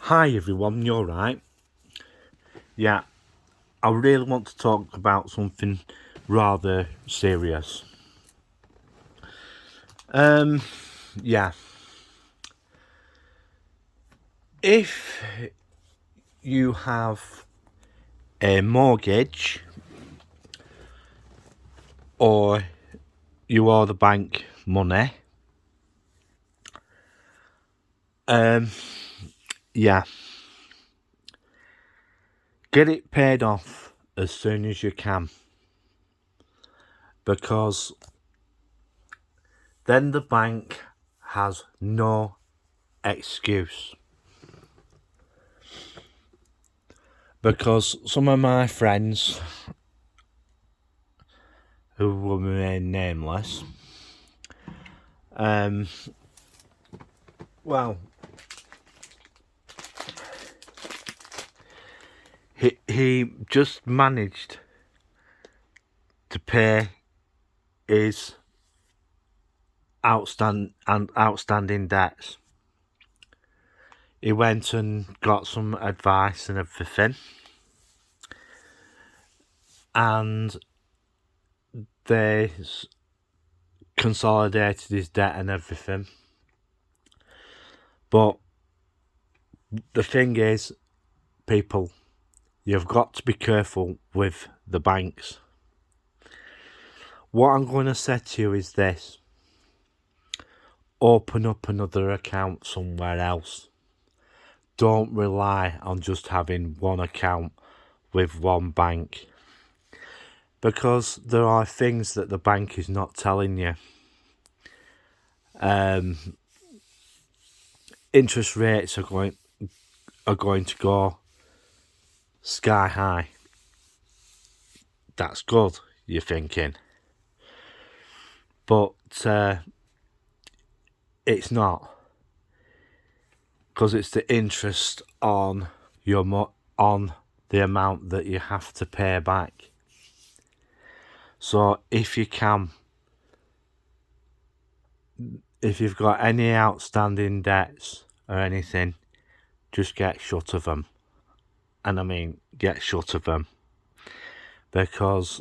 Hi everyone, you're right. Yeah, I really want to talk about something rather serious. Yeah. If you have a mortgage or you owe the bank money, yeah, get it paid off as soon as you can, because then the bank has no excuse. Because some of my friends, who will remain nameless, well, he just managed to pay his outstanding debts. He went and got some advice and everything, and they consolidated his debt and everything. But the thing is, people, you've got to be careful with the banks. What I'm going to say to you is this: open up another account somewhere else. Don't rely on just having one account with one bank, because there are things that the bank is not telling you. Interest rates are going to go sky high. That's good, you're thinking, but it's not, because it's the interest on on the amount that you have to pay back. So if you've got any outstanding debts or anything, just get shut of them. And I mean, get shut of them. Because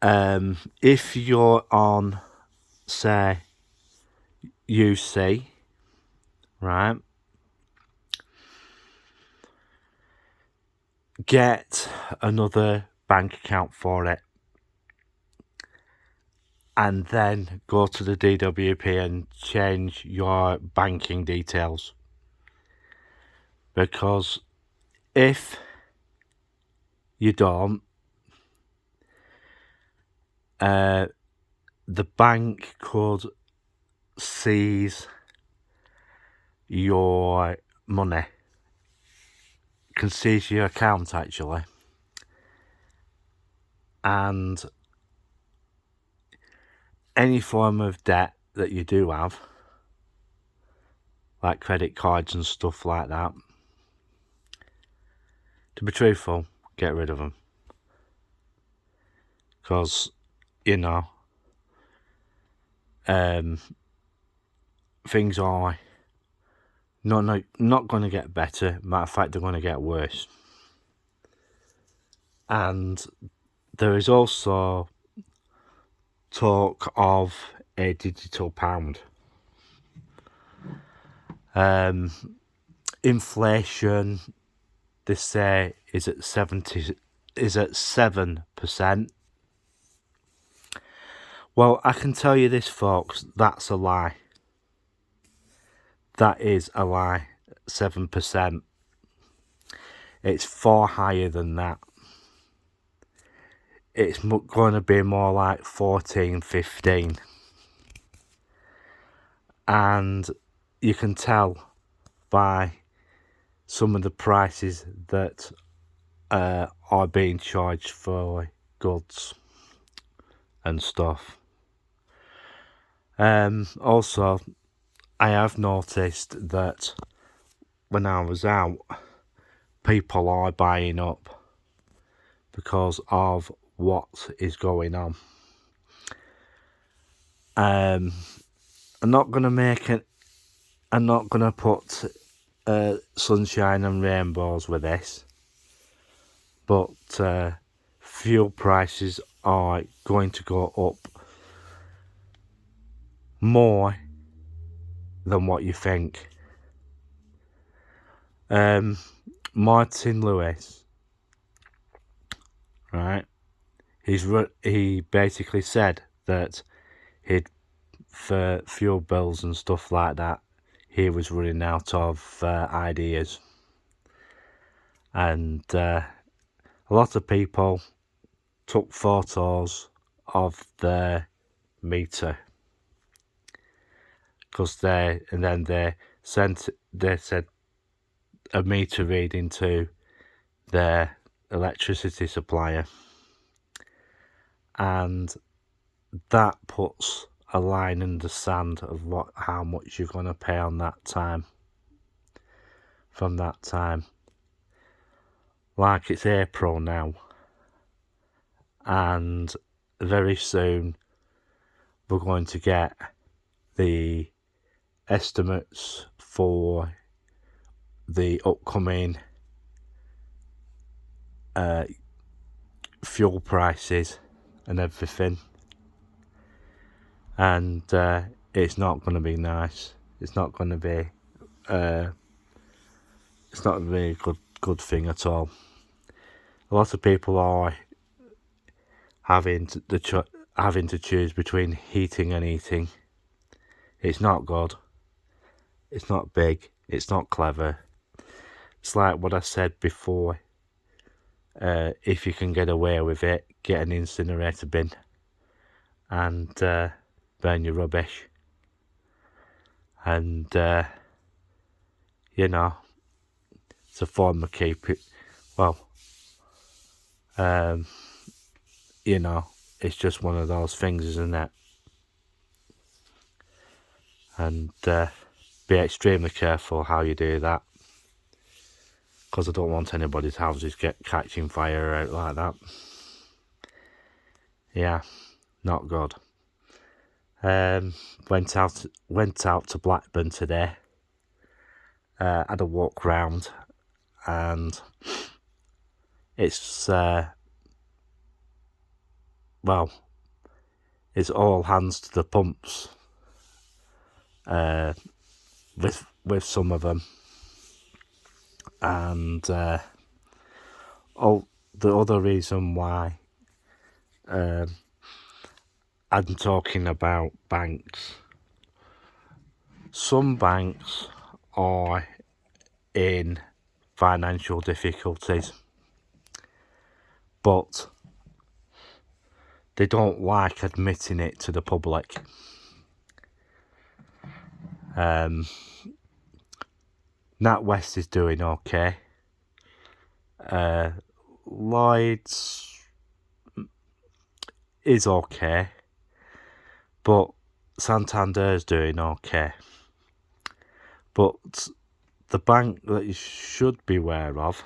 if you're on, say, UC, right, get another bank account for it, and then go to the DWP and change your banking details. Because if you don't, the bank could seize your money, can seize your account actually, and any form of debt that you do have, like credit cards and stuff like that, to be truthful, get rid of them. Because, you know, things are not going to get better. Matter of fact, they're going to get worse. And there is also talk of a digital pound. Inflation, they say, is at 7%. Well, I can tell you this, folks, that's a lie. That is a lie. 7%. It's far higher than that. It's going to be more like 14, 15. And you can tell by some of the prices that are being charged for goods and stuff. Also, I have noticed that when I was out, people are buying up because of what is going on. I'm not gonna put sunshine and rainbows with this, but fuel prices are going to go up more than what you think. Martin Lewis, right? He basically said that for fuel bills and stuff like that, he was running out of ideas, and a lot of people took photos of their meter because they said a meter reading to their electricity supplier, and that puts a line in the sand of how much you're going to pay on that time. From that time, like it's April now, and very soon we're going to get the estimates for the upcoming fuel prices and everything, and it's not going to be nice. It's not going to be it's not really a good thing at all. A lot of people are having to choose between heating and eating. It's not good. It's not big. It's not clever. It's like what I said before. If you can get away with it, get an incinerator bin and burn your rubbish. And, it's a form of keeping. Well, it's just one of those things, isn't it? And be extremely careful how you do that, because I don't want anybody's houses catching fire out like that. Yeah, not good. Went out to Blackburn today. Had a walk round, and it's it's all hands to the pumps with some of them, and the other reason why I'm talking about banks. Some banks are in financial difficulties, but they don't like admitting it to the public. NatWest is doing okay. Lloyds is okay, but Santander is doing okay. But the bank that you should be aware of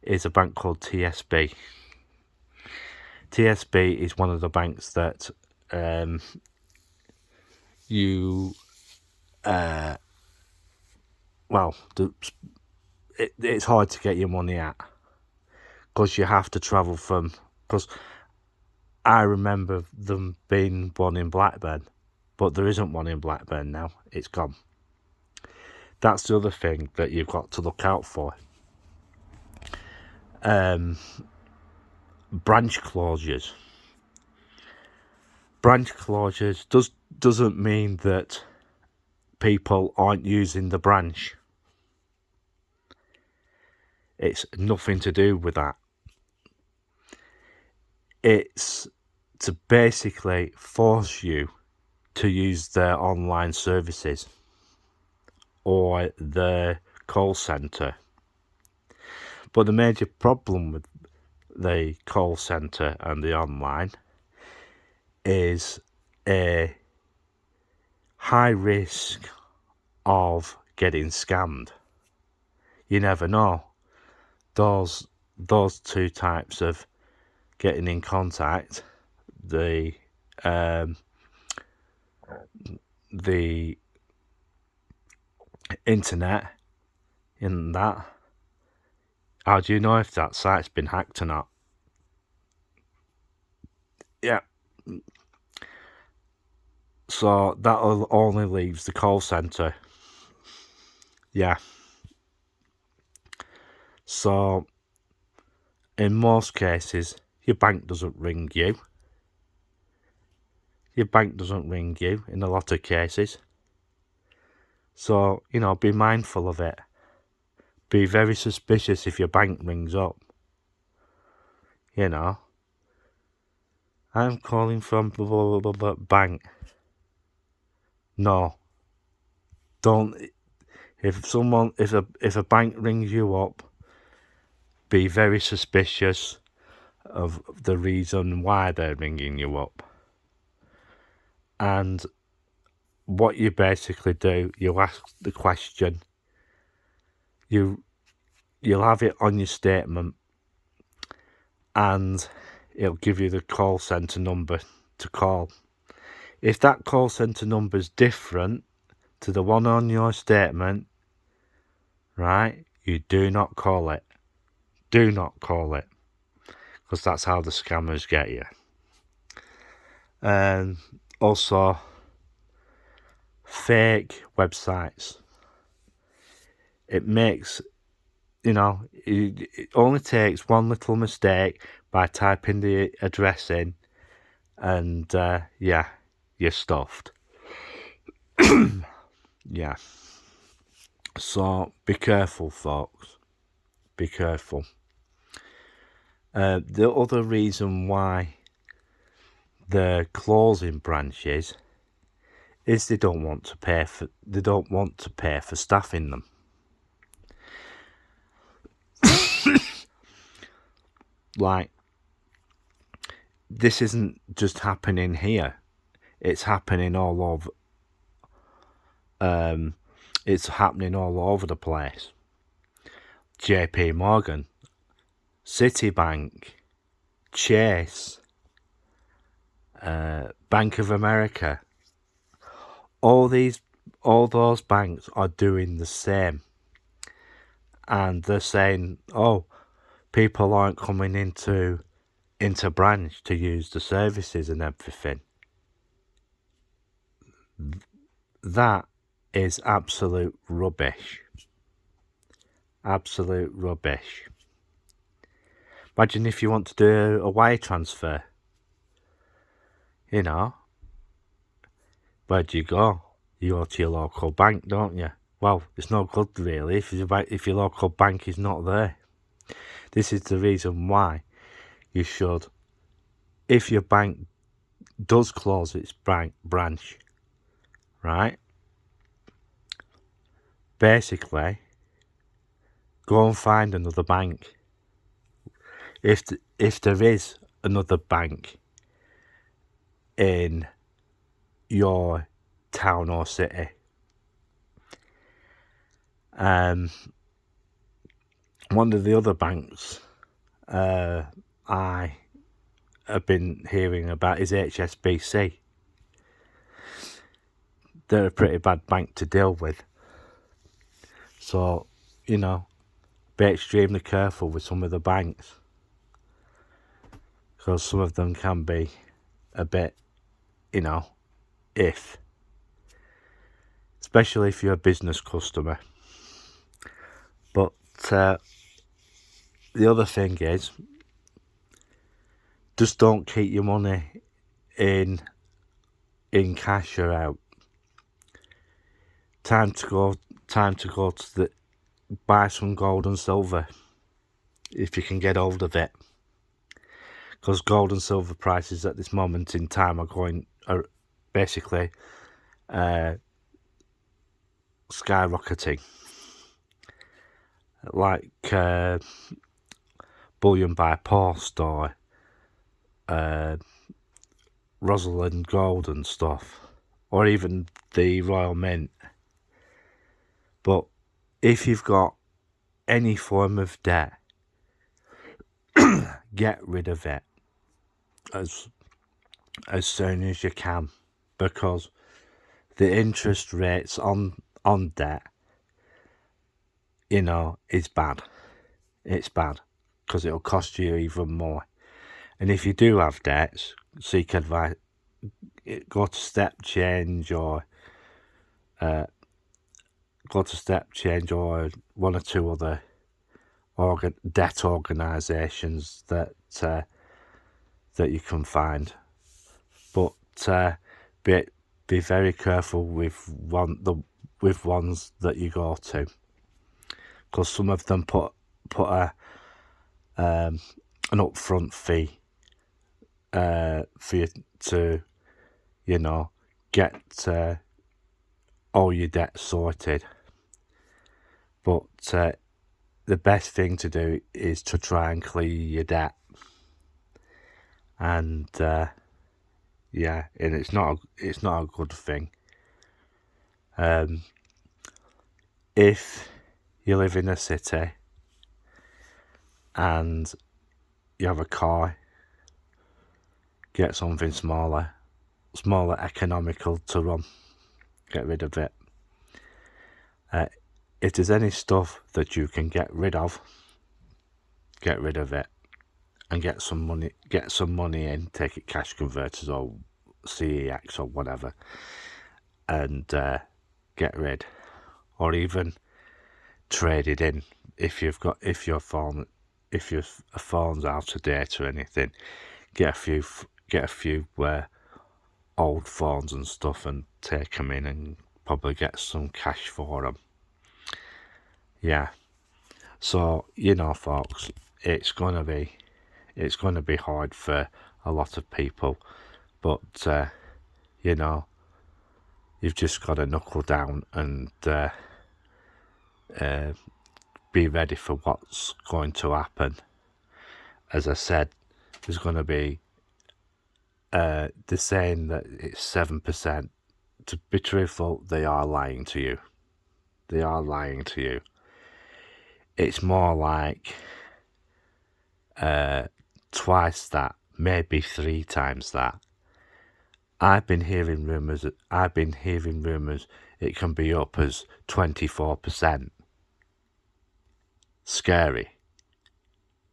is a bank called TSB. TSB is one of the banks that it's hard to get your money at, because you have to travel from. Because I remember them being one in Blackburn, but there isn't one in Blackburn now. It's gone. That's the other thing that you've got to look out for. Branch closures. Branch closures doesn't mean that people aren't using the branch. It's nothing to do with that. It's to basically force you to use their online services or their call centre. But the major problem with the call centre and the online is a high risk of getting scammed. You never know. Those two types of getting in contact, the internet in that, how do you know if that site's been hacked or not? Yeah. So that only leaves the call centre. Yeah. So in most cases, your bank doesn't ring you. Your bank doesn't ring you in a lot of cases. So, be mindful of it. Be very suspicious if your bank rings up. I'm calling from blah, blah, blah, blah, bank. No. Don't. If a bank rings you up, be very suspicious of the reason why they're ringing you up. And what you basically do, you ask the question. You'll have it on your statement, and it'll give you the call centre number to call. If that call centre number is different to the one on your statement, right, you do not call it. Do not call it, because that's how the scammers get you. And also, fake websites. It makes, it only takes one little mistake by typing the address in, and you're stuffed. Yeah. So be careful, folks. Be careful. The other reason why they're closing branches is they don't want to pay for staffing them. Like, this isn't just happening here. It's happening all over. It's happening all over the place. JP Morgan, Citibank, Chase, Bank of America. All those banks are doing the same. And they're saying, oh, people aren't coming into branch to use the services and everything. That is absolute rubbish. Absolute rubbish. Imagine if you want to do a wire transfer. Where do you go? You go to your local bank, don't you? Well, it's no good really if your local bank is not there. This is the reason why you should, if your bank does close its branch, right? Basically, go and find another bank. If there is another bank in your town or city, one of the other banks I have been hearing about is HSBC. They're a pretty bad bank to deal with. So, be extremely careful with some of the banks, because some of them can be a bit, especially if you're a business customer. But the other thing is, just don't keep your money in cash or out. Time to go to buy some gold and silver if you can get hold of it, because gold and silver prices at this moment in time are basically skyrocketing, like bullion by post or Rosalind Gold and stuff, or even the Royal Mint. But if you've got any form of debt, get rid of it as soon as you can, because the interest rates on debt is bad. It's bad because it'll cost you even more. And if you do have debts, seek advice. Go to Step Change or one or two other debt organisations that you can find. But be very careful with ones that you go to, because some of them put an upfront fee for you to get all your debt sorted. But the best thing to do is to try and clear your debt. And and it's not a good thing. If you live in a city and you have a car, get something smaller, economical to run. Get rid of it. If there's any stuff that you can get rid of, get rid of it and get some money in, take it cash converters or CEX or whatever, and get rid, or even trade it in if your phone's out of date or anything. Get a few old phones and stuff and take them in and probably get some cash for them. Yeah. So, folks, it's gonna be hard for a lot of people, but you've just got to knuckle down and be ready for what's going to happen. As I said, there's going to be they're saying that it's 7%. To be truthful, they are lying to you. It's more like twice that, maybe 3 times that. I've been hearing rumours it can be up as 24%. Scary.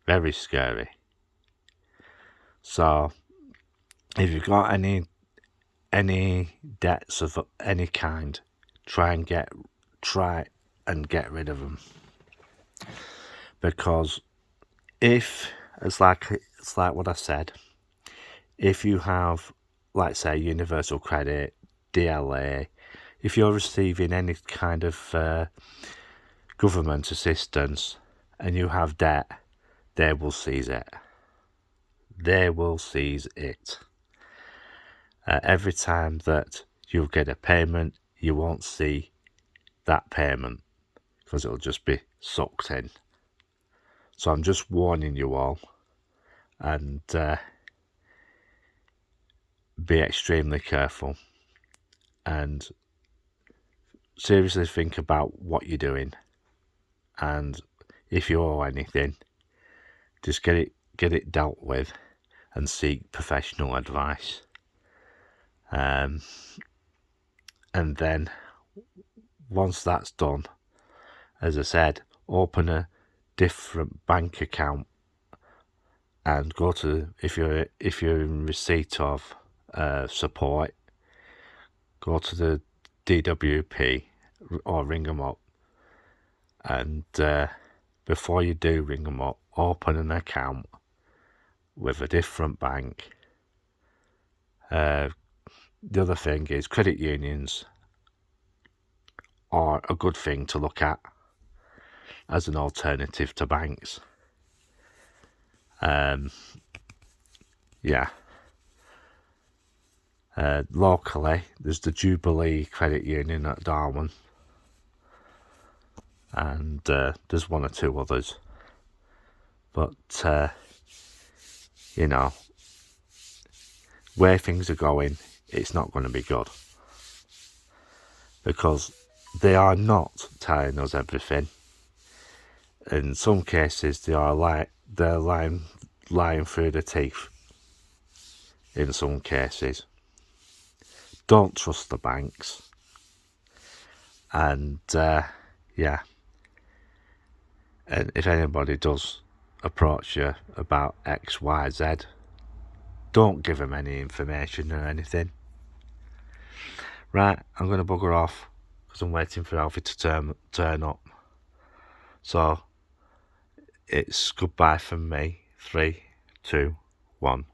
Very scary. So, if you've got any debts of any kind, try and get rid of them. Because if it's like what I said, if you have, like, say, Universal Credit, DLA, if you're receiving any kind of government assistance and you have debt, they will seize it. Every time that you'll get a payment, you won't see that payment because it'll just be sucked in. So I'm just warning you all, and be extremely careful and seriously think about what you're doing. And if you owe anything, just get it dealt with and seek professional advice. And then once that's done, as I said, open a different bank account and go to, if you're in receipt of support, go to the DWP or ring them up, and before you do ring them up, open an account with a different bank. The other thing is credit unions are a good thing to look at as an alternative to banks. Locally, there's the Jubilee Credit Union at Darwin, and there's one or two others. But where things are going, it's not going to be good, because they are not telling us everything. In some cases, they're lying through the teeth. In some cases, don't trust the banks. And And if anybody does approach you about X, Y, Z, don't give them any information or anything. Right, I'm going to bugger off because I'm waiting for Alfie to turn up. So it's goodbye from me. 3, 2, 1.